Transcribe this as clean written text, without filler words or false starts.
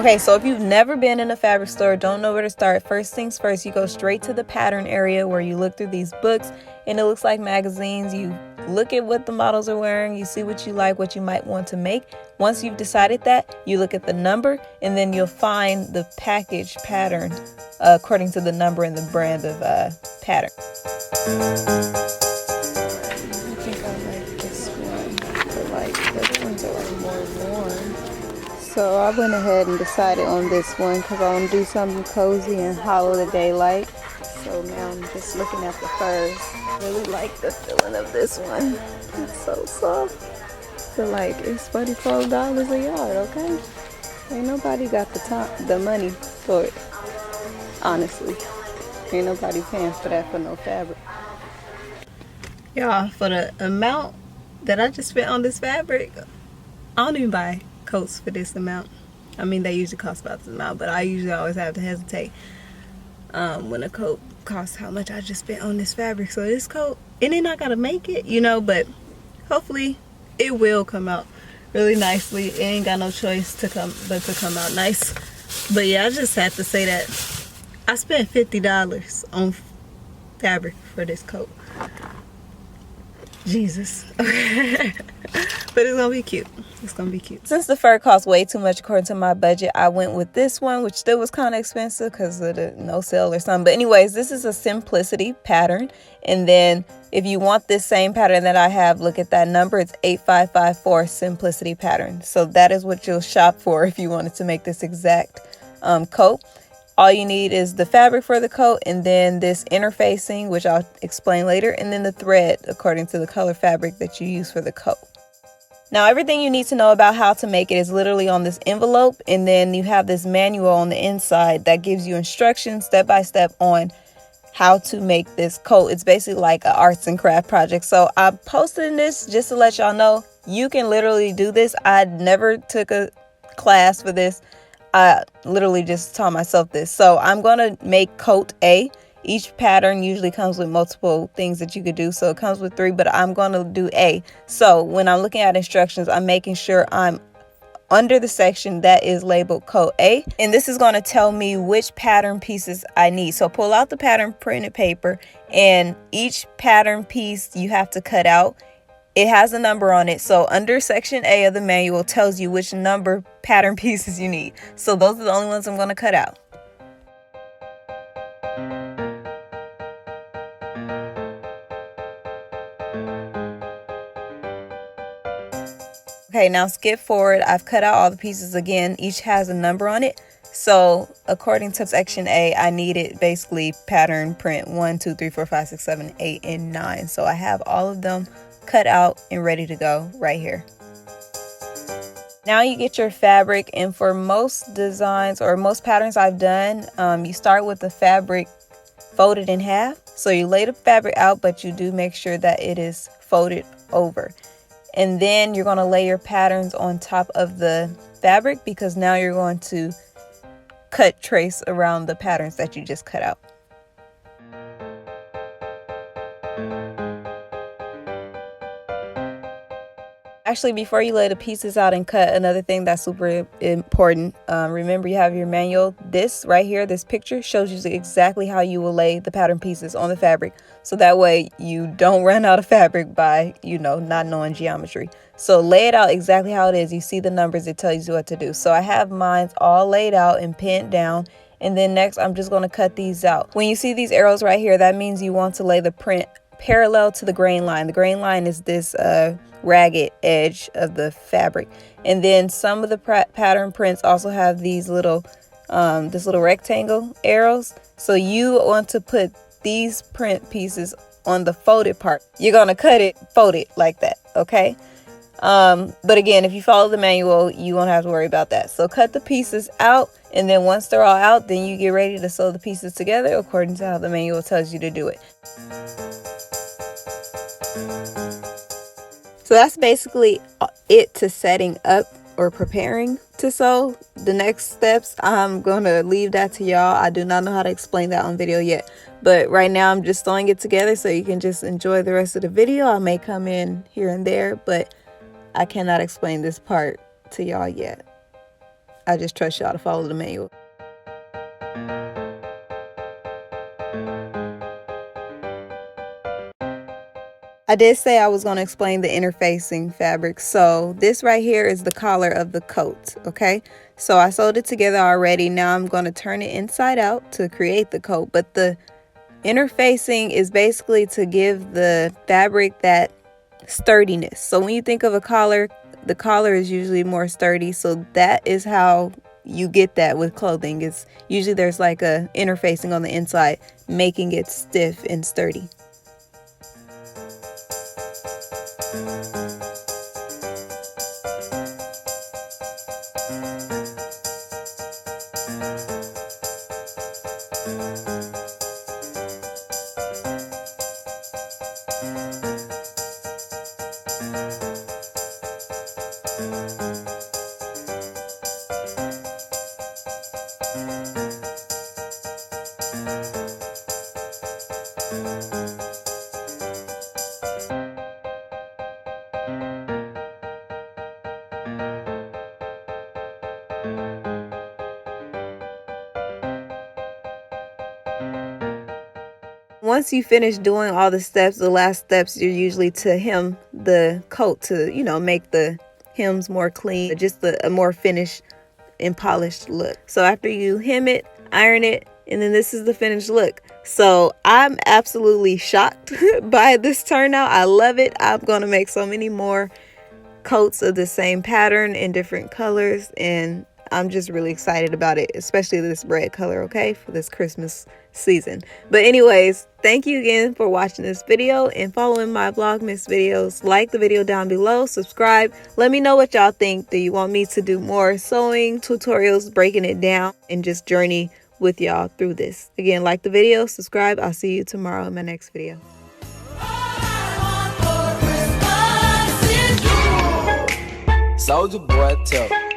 Okay, so if you've never been in a fabric store, don't know where to start, first things first, you go straight to the pattern area where you look through these books and it looks like magazines. You look at what the models are wearing, you see what you like, what you might want to make. Once you've decided that, you look at the number and then you'll find the package pattern according to the number and the brand of pattern. I think I like this one, but like those ones are like more worn. So I went ahead and decided on this one because I want to do something cozy and hollow the daylight. So now I'm just looking at the furs. I really like the feeling of this one. It's so soft. But like it's $44 a yard, okay? Ain't nobody got the money for it. Honestly. Ain't nobody paying for that for no fabric. Y'all, for the amount that I just spent on this fabric, I don't even buy coats for this amount. I mean, they usually cost about this amount, but I usually always have to hesitate when a coat costs how much I just spent on this fabric. So this coat, and then I gotta make it, you know, but hopefully it will come out really nicely. It ain't got no choice to come out nice. But yeah, I just have to say that I spent $50 on fabric for this coat. Jesus. But it's gonna be cute. It's gonna be cute. Since the fur cost way too much according to my budget, I went with this one, which still was kind of expensive because of the no sale or something. But anyways, this is a simplicity pattern. And then if you want this same pattern that I have, look at that number. It's 8554 simplicity pattern. So that is what you'll shop for if you wanted to make this exact coat. All you need is the fabric for the coat and then this interfacing, which I'll explain later, and then the thread according to the color fabric that you use for the coat. Now, everything you need to know about how to make it is literally on this envelope, and then you have this manual on the inside that gives you instructions step by step on how to make this coat. It's basically like an arts and craft project. So I posted this just to let y'all know you can literally do this. I never took a class for this. I literally just taught myself this. So I'm going to make coat A. Each pattern usually comes with multiple things that you could do. So it comes with 3, but I'm going to do A. So when I'm looking at instructions, I'm making sure I'm under the section that is labeled coat A. And this is going to tell me which pattern pieces I need. So pull out the pattern printed paper, and each pattern piece you have to cut out. It has a number on it. So under section A of the manual tells you which number pattern pieces you need. So those are the only ones I'm going to cut out. Okay, now skip forward. I've cut out all the pieces again. Each has a number on it. So according to section A, I needed basically pattern print 1, 2, 3, 4, 5, 6, 7, 8, and 9. So I have all of them cut out and ready to go right here. Now you get your fabric, and for most designs or most patterns I've done, you start with the fabric folded in half. So you lay the fabric out, but you do make sure that it is folded over. And then you're going to lay your patterns on top of the fabric, because now you're going to cut trace around the patterns that you just cut out. Actually, before you lay the pieces out and cut, another thing that's super important, remember you have your manual. This right here, this picture shows you exactly how you will lay the pattern pieces on the fabric. So that way you don't run out of fabric by, not knowing geometry. So lay it out exactly how it is. You see the numbers, it tells you what to do. So I have mine all laid out and pinned down. And then next, I'm just going to cut these out. When you see these arrows right here, that means you want to lay the print parallel to the grain line. The grain line is this ragged edge of the fabric. And then some of the pattern prints also have these little this little rectangle arrows. So you want to put these print pieces on the folded part. You're going to cut it folded like that, okay? But again, if you follow the manual, you won't have to worry about that. So cut the pieces out, and then once they're all out, then you get ready to sew the pieces together according to how the manual tells you to do it. So that's basically it to setting up or preparing to sew. The next steps, I'm going to leave that to y'all. I do not know how to explain that on video yet. But right now I'm just sewing it together so you can just enjoy the rest of the video. I may come in here and there, but I cannot explain this part to y'all yet. I just trust y'all to follow the manual. I did say I was going to explain the interfacing fabric. So this right here is the collar of the coat, okay? So I sewed it together already. Now I'm going to turn it inside out to create the coat. But the interfacing is basically to give the fabric that sturdiness. So when you think of a collar, the collar is usually more sturdy. So that is how you get that with clothing. It's usually there's like a interfacing on the inside, making it stiff and sturdy. Once you finish doing all the steps, the last steps are usually to hem the coat to, you know, make the hems more clean, just a more finished and polished look. So after you hem it, iron it, and then this is the finished look. So I'm absolutely shocked by this turnout. I love it. I'm going to make so many more coats of the same pattern in different colors, and I'm just really excited about it, especially this red color, okay, for this Christmas season. But anyways, thank you again for watching this video and following my Vlogmas videos. Like the video down below, subscribe. Let me know what y'all think. Do you want me to do more sewing tutorials, breaking it down, and just journey with y'all through this? Again, like the video, subscribe. I'll see you tomorrow in my next video. Soulja Boy, tell